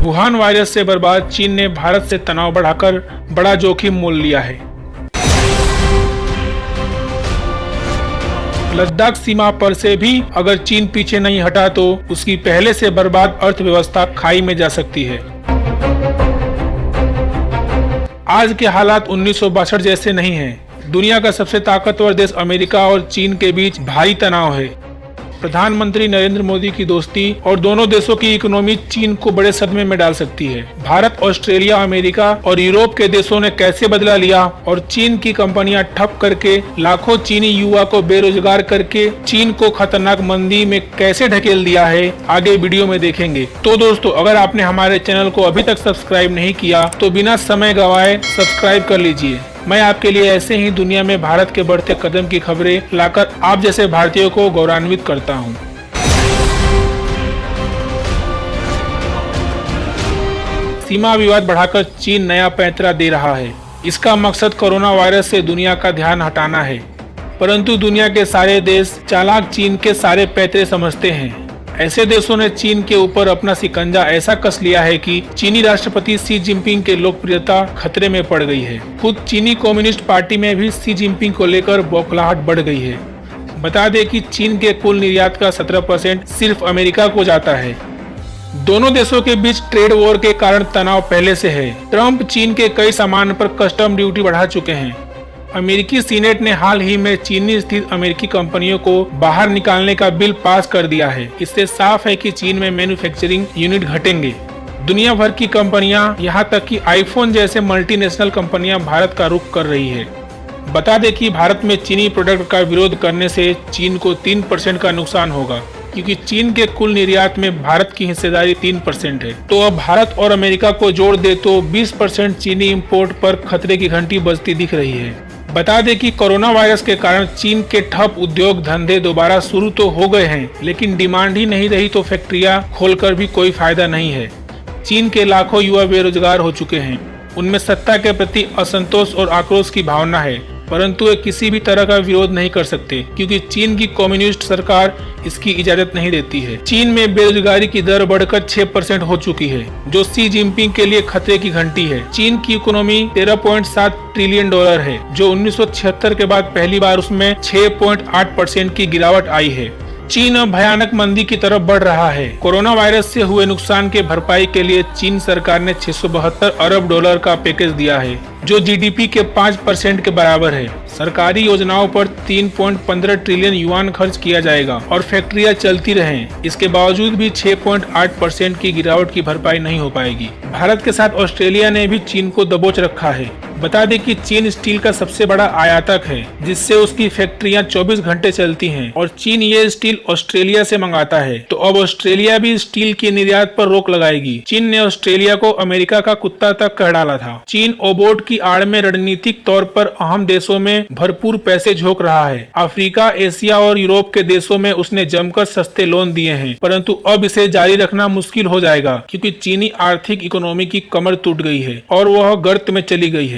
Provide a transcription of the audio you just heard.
Wuhan virus से बर्बाद चीन ने भारत से तनाव बढ़ाकर बड़ा जोखिम मोल लिया है। लद्दाख सीमा पर से भी अगर चीन पीछे नहीं हटा तो उसकी पहले से बर्बाद अर्थव्यवस्था खाई में जा सकती है। आज के हालात 1962 जैसे नहीं हैं। दुनिया का सबसे ताकतवर देश अमेरिका और चीन के बीच भारी तनाव है। प्रधानमंत्री नरेंद्र मोदी की दोस्ती और दोनों देशों की इकोनॉमी चीन को बड़े सदमे में डाल सकती है। भारत, ऑस्ट्रेलिया, अमेरिका और यूरोप के देशों ने कैसे बदला लिया और चीन की कंपनियां ठप करके लाखों चीनी युवा को बेरोजगार करके चीन को खतरनाक मंदी में कैसे ढकेल दिया है, आगे वीडियो में देखेंगे। तो दोस्तों, अगर आपने हमारे चैनल को अभी तक सब्सक्राइब नहीं किया तो बिना समय गंवाए सब्सक्राइब कर लीजिए। मैं आपके लिए ऐसे ही दुनिया में भारत के बढ़ते कदम की खबरें लाकर आप जैसे भारतीयों को गौरवान्वित करता हूं। सीमा विवाद बढ़ाकर चीन नया पैंतरा दे रहा है। इसका मकसद कोरोना वायरस से दुनिया का ध्यान हटाना है, परंतु दुनिया के सारे देश चालाक चीन के सारे पैंतरे समझते हैं। ऐसे देशों ने चीन के ऊपर अपना शिकंजा ऐसा कस लिया है कि चीनी राष्ट्रपति शी जिनपिंग के लोकप्रियता खतरे में पड़ गई है। खुद चीनी कम्युनिस्ट पार्टी में भी शी जिनपिंग को लेकर बौखलाहट बढ़ गई है। बता दें कि चीन के कुल निर्यात का 17% सिर्फ अमेरिका को जाता है। दोनों देशों के बीच ट्रेड वॉर के कारण तनाव पहले से है। ट्रंप चीन के कई सामान पर कस्टम ड्यूटी बढ़ा चुके हैं। अमेरिकी सीनेट ने हाल ही में चीनी स्थित अमेरिकी कंपनियों को बाहर निकालने का बिल पास कर दिया है। इससे साफ है कि चीन में मैन्युफैक्चरिंग यूनिट घटेंगे। दुनिया भर की कंपनियां, यहां तक कि आईफोन जैसे मल्टीनेशनल कंपनियां भारत का रुख कर रही है। बता दें कि भारत में चीनी प्रोडक्ट का विरोध करने से चीन को 3% का नुकसान होगा, क्योंकि चीन के कुल निर्यात में भारत की हिस्सेदारी 3% है। तो अब भारत और अमेरिका को जोड़ दे तो 20% चीनी इंपोर्ट पर खतरे की घंटी बजती दिख रही है। बता दें कि कोरोना वायरस के कारण चीन के ठप उद्योग धंधे दोबारा शुरू तो हो गए हैं, लेकिन डिमांड ही नहीं रही तो फैक्ट्रियां खोलकर भी कोई फायदा नहीं है। चीन के लाखों युवा बेरोजगार हो चुके हैं। उनमें सत्ता के प्रति असंतोष और आक्रोश की भावना है, परंतु वे किसी भी तरह का विरोध नहीं कर सकते, क्योंकि चीन की कम्युनिस्ट सरकार इसकी इजाजत नहीं देती है। चीन में बेरोजगारी की दर बढ़कर 6% हो चुकी है, जो शी जिनपिंग के लिए खतरे की घंटी है। चीन की इकोनॉमी $13.7 ट्रिलियन है, जो 1976 के बाद पहली बार उसमें 6.8% की गिरावट आई है। चीन अब भयानक मंदी की तरफ बढ़ रहा है। कोरोना वायरस से हुए नुकसान के भरपाई के लिए चीन सरकार ने $672 अरब का पैकेज दिया है, जो जीडीपी के 5% के बराबर है। सरकारी योजनाओं पर 3.15 ट्रिलियन युआन खर्च किया जाएगा और फैक्ट्रियां चलती रहें। इसके बावजूद भी 6.8% की गिरावट की भरपाई नहीं हो पाएगी। भारत के साथ ऑस्ट्रेलिया ने भी चीन को दबोच रखा है। बता दें कि चीन स्टील का सबसे बड़ा आयातक है, जिससे उसकी फैक्ट्रियां 24 घंटे चलती हैं और चीन ये स्टील ऑस्ट्रेलिया से मंगाता है। तो अब ऑस्ट्रेलिया भी स्टील के निर्यात पर रोक लगाएगी। चीन ने ऑस्ट्रेलिया को अमेरिका का कुत्ता तक कह डाला था। चीन ओबोट की आड़ में रणनीतिक तौर पर अहम देशों में भरपूर पैसे झोंक रहा है। अफ्रीका, एशिया और यूरोप के देशों में उसने जमकर सस्ते लोन दिए हैं, परंतु अब इसे जारी रखना मुश्किल हो जाएगा, क्योंकि चीनी आर्थिक इकोनॉमी की कमर टूट गई है और वह गर्त में चली गई है।